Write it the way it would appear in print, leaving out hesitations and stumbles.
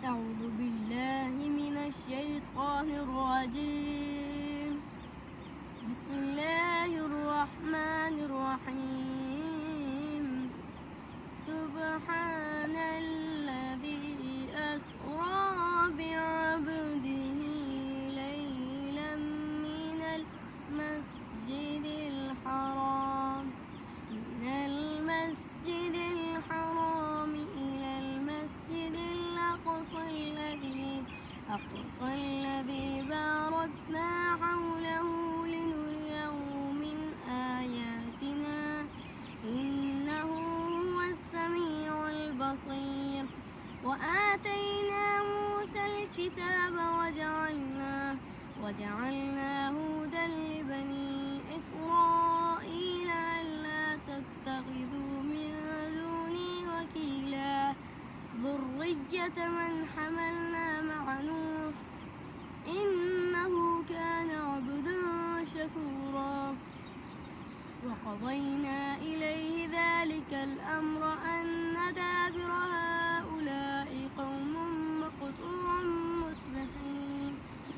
أعوذ بالله من الشيطان الرجيم. بسم الله الرحمن الرحيم. سبحان الذي أسرى بعبده ليلا من المسجد الحرام إلى المسجد الأقصى الذي باركنا حوله لنريه من آياتنا إنه هو السميع البصير. وآتينا موسى الكتاب وجعلناه هدى لبني إسرائيل ألا تتخذوا من دوني وكيلا ذرية من حملنا مع نوح إنه كان عبدا شكورا. وقضينا إليه ذلك الأمر أن دابر